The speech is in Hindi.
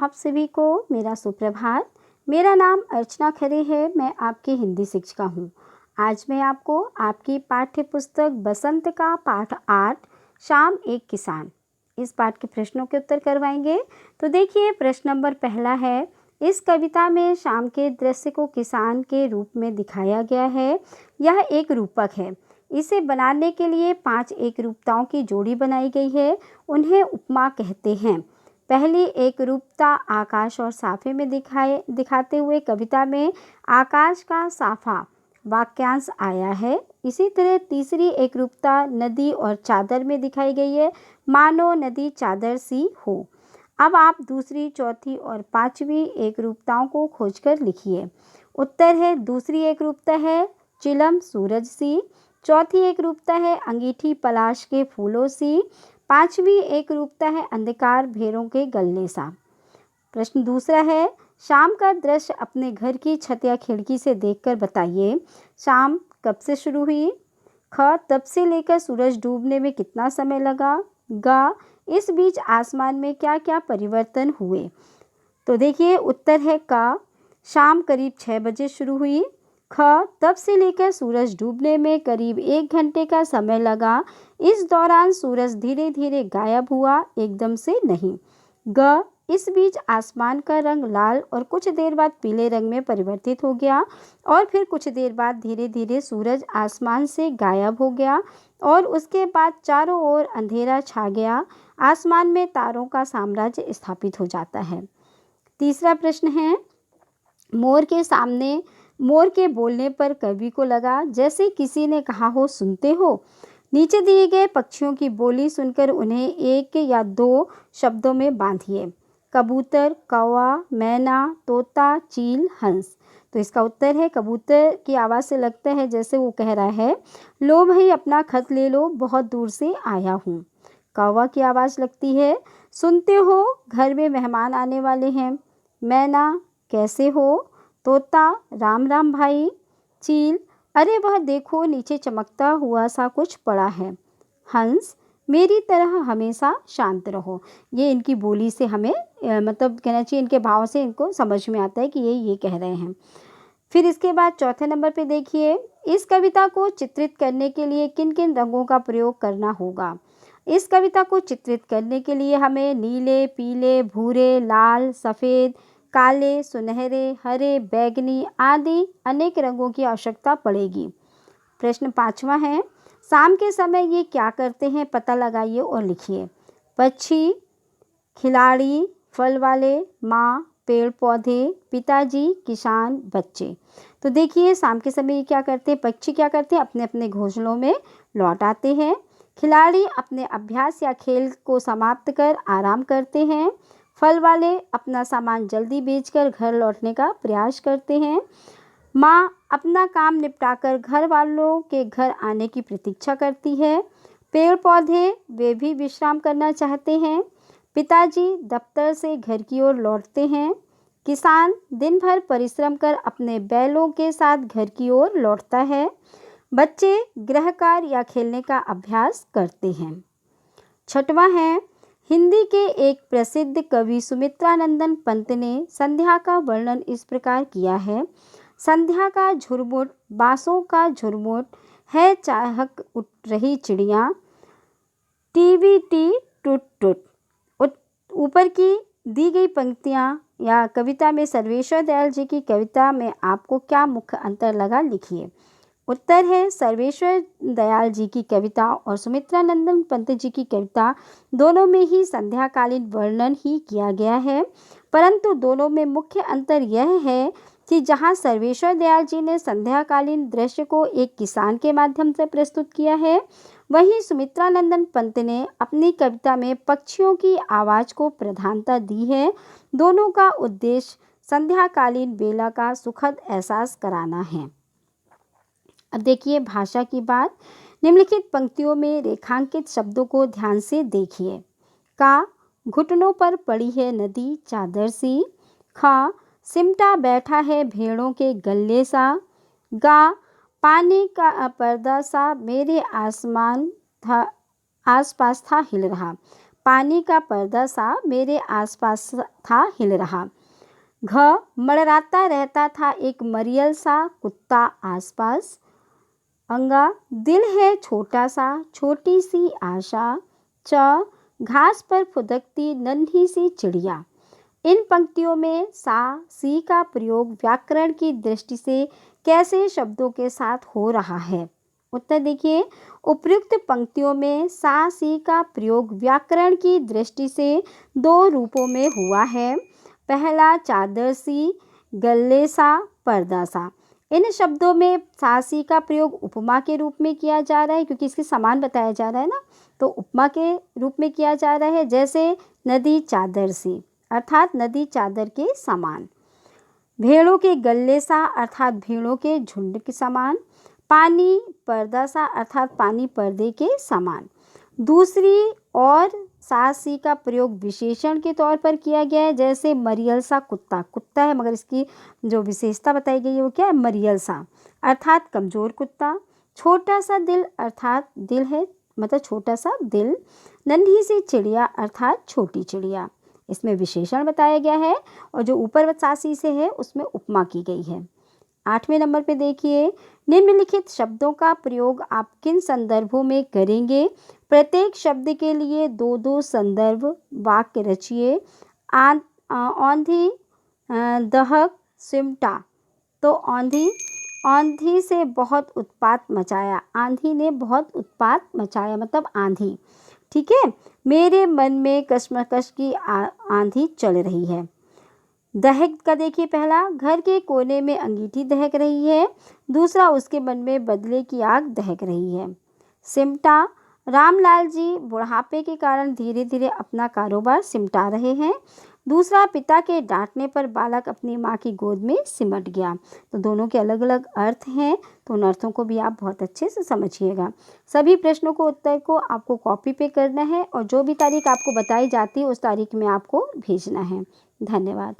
आप सभी को मेरा सुप्रभात। मेरा नाम अर्चना खरे है। मैं आपकी हिंदी शिक्षिका हूँ। आज मैं आपको आपकी पाठ्य पुस्तक बसंत का पाठ 8 शाम एक किसान इस पाठ के प्रश्नों के उत्तर करवाएंगे। तो देखिए, प्रश्न नंबर पहला है, इस कविता में शाम के दृश्य को किसान के रूप में दिखाया गया है। यह एक रूपक है। इसे बनाने के लिए 5 एक रूपताओं की जोड़ी बनाई गई है। उन्हें उपमा कहते हैं। पहली एक रूपता आकाश और साफे में दिखाते हुए कविता में आकाश का साफा वाक्यांश आया है। इसी तरह तीसरी एक रूपता नदी और चादर में दिखाई गई है, मानो नदी चादर सी हो। अब आप दूसरी, चौथी और पांचवी एक रूपताओं को खोजकर लिखिए। उत्तर है, दूसरी एक रूपता है चिलम सूरज सी, चौथी एक रूपता है अंगीठी पलाश के फूलों सी, पांचवी एक रूपता है अंधकार भेड़ों के गलने सा। प्रश्न दूसरा है, शाम का दृश्य अपने घर की छत या खिड़की से देखकर बताइए। शाम कब से शुरू हुई? ख, तब से लेकर सूरज डूबने में कितना समय लगा? ग, इस बीच आसमान में क्या क्या परिवर्तन हुए? तो देखिए, उत्तर है क, शाम करीब 6 बजे शुरू हुई। ख, तब से लेकर सूरज डूबने में करीब 1 घंटे का समय लगा। इस दौरान सूरज धीरे धीरे गायब हुआ, एकदम से नहीं। ग, इस बीच आसमान का रंग लाल और कुछ देर बाद पीले रंग में परिवर्तित हो गया और फिर कुछ देर बाद धीरे धीरे सूरज आसमान से गायब हो गया और उसके बाद चारों ओर अंधेरा छा गया। आसमान में तारों का साम्राज्य स्थापित हो जाता है। तीसरा प्रश्न है, मोर के बोलने पर कवि को लगा जैसे किसी ने कहा हो, सुनते हो। नीचे दिए गए पक्षियों की बोली सुनकर उन्हें 1 या 2 शब्दों में बांधिए। कबूतर, कौवा, मैना, तोता, चील, हंस। तो इसका उत्तर है, कबूतर की आवाज़ से लगता है जैसे वो कह रहा है, लो भाई अपना खत ले लो, बहुत दूर से आया हूँ। कौवा की आवाज़ लगती है, सुनते हो, घर में मेहमान आने वाले हैं। मैना, कैसे हो? तोता, राम राम भाई। चील, अरे वह देखो, नीचे चमकता हुआ सा कुछ पड़ा है। हंस, मेरी तरह हमेशा शांत रहो। ये इनकी बोली से हमें मतलब कहना चाहिए, इनके भाव से इनको समझ में आता है कि ये कह रहे हैं। फिर इसके बाद चौथे नंबर पे देखिए, इस कविता को चित्रित करने के लिए किन किन रंगों का प्रयोग करना होगा। इस कविता को चित्रित करने के लिए हमें नीले, पीले, भूरे, लाल, सफ़ेद, काले, सुनहरे, हरे, बैंगनी आदि अनेक रंगों की आवश्यकता पड़ेगी। प्रश्न 5वां है, शाम के समय ये क्या करते हैं, पता लगाइए और लिखिए। पक्षी, खिलाड़ी, फल वाले, माँ, पेड़ पौधे, पिताजी, किसान, बच्चे। तो देखिए, शाम के समय ये क्या करते हैं, पक्षी क्या करते हैं, अपने अपने घोंसलों में लौट आते हैं। खिलाड़ी अपने अभ्यास या खेल को समाप्त कर आराम करते हैं। फल वाले अपना सामान जल्दी बेचकर घर लौटने का प्रयास करते हैं। माँ अपना काम निपटाकर घर वालों के घर आने की प्रतीक्षा करती है। पेड़ पौधे, वे भी विश्राम करना चाहते हैं। पिताजी दफ्तर से घर की ओर लौटते हैं। किसान दिन भर परिश्रम कर अपने बैलों के साथ घर की ओर लौटता है। बच्चे गृह कार्य या खेलने का अभ्यास करते हैं। 6वां है, हिंदी के एक प्रसिद्ध कवि सुमित्रानंदन पंत ने संध्या का वर्णन इस प्रकार किया है। संध्या का झुरमुट, बांसों का झुरमुट है, चाहक उठ रही चिड़िया, टीवी टी टुट टुट। ऊपर की दी गई पंक्तियाँ या कविता में सर्वेश्वर दयाल जी की कविता में आपको क्या मुख्य अंतर लगा, लिखिए। उत्तर है, सर्वेश्वर दयाल जी की कविता और सुमित्रानंदन पंत जी की कविता दोनों में ही संध्याकालीन वर्णन ही किया गया है, परंतु दोनों में मुख्य अंतर यह है कि जहाँ सर्वेश्वर दयाल जी ने संध्याकालीन दृश्य को एक किसान के माध्यम से प्रस्तुत किया है, वहीं सुमित्रानंदन पंत ने अपनी कविता में पक्षियों की आवाज़ को प्रधानता दी है। दोनों का उद्देश्य संध्याकालीन बेला का सुखद एहसास कराना है। अब देखिए भाषा की बात। निम्नलिखित पंक्तियों में रेखांकित शब्दों को ध्यान से देखिए। का, घुटनों पर पड़ी है नदी चादर सी। खा, सिमटा बैठा है भेड़ों के गले सा। गा, पानी का पर्दा सा मेरे आसपास था हिल रहा। पानी का पर्दा सा मेरे आसपास था हिल रहा। घ, मड़राता रहता था एक मरियल सा कुत्ता आसपास। अंगा, दिल है छोटा सा, छोटी सी आशा। च, घास पर फुदकती नन्ही सी चिड़िया। इन पंक्तियों में सा सी का प्रयोग व्याकरण की दृष्टि से कैसे शब्दों के साथ हो रहा है? उत्तर देखिए, उपयुक्त पंक्तियों में सा सी का प्रयोग व्याकरण की दृष्टि से दो रूपों में हुआ है। पहला, चादर सी, गल्ले सा, पर्दा सा। इन शब्दों में सा सी का प्रयोग उपमा के रूप में किया जा रहा है, क्योंकि इसके समान बताया जा रहा है ना, तो उपमा के रूप में किया जा रहा है। जैसे नदी चादर सी, अर्थात नदी चादर के समान। भेड़ों के गल्ले सा, अर्थात भेड़ों के झुंड के समान। पानी पर्दा सा, अर्थात पानी पर्दे के समान। दूसरी और सा सी का प्रयोग विशेषण के तौर पर किया गया है। जैसे मरियल सा कुत्ता, कुत्ता है मगर इसकी जो विशेषता बताई गई है वो क्या है? मरियल सा, अर्थात कमज़ोर कुत्ता। छोटा सा दिल, अर्थात दिल है मतलब छोटा सा दिल। नन्ही सी चिड़िया, अर्थात छोटी चिड़िया। इसमें विशेषण बताया गया है, और जो ऊपर सा सी से है उसमें उपमा की गई है। 8वें नंबर पे देखिए, निम्नलिखित शब्दों का प्रयोग आप किन संदर्भों में करेंगे? प्रत्येक शब्द के लिए दो दो संदर्भ वाक्य रचिए। औंधी, दहक, सिमटा। तो औंधी, औंधी से बहुत उत्पात मचाया, आंधी ने बहुत उत्पात मचाया मतलब आंधी। ठीक है। मेरे मन में कश्मकश की आंधी चल रही है। दहक का देखिए, पहला, घर के कोने में अंगीठी दहक रही है। दूसरा, उसके मन में बदले की आग दहक रही है। सिमटा, रामलाल जी बुढ़ापे के कारण धीरे धीरे अपना कारोबार सिमटा रहे हैं। दूसरा, पिता के डांटने पर बालक अपनी माँ की गोद में सिमट गया। तो दोनों के अलग अलग अर्थ हैं, तो उन अर्थों को भी आप बहुत अच्छे से समझिएगा। सभी प्रश्नों को उत्तर को आपको कॉपी पे करना है, और जो भी तारीख आपको बताई जाती है उस तारीख में आपको भेजना है। धन्यवाद।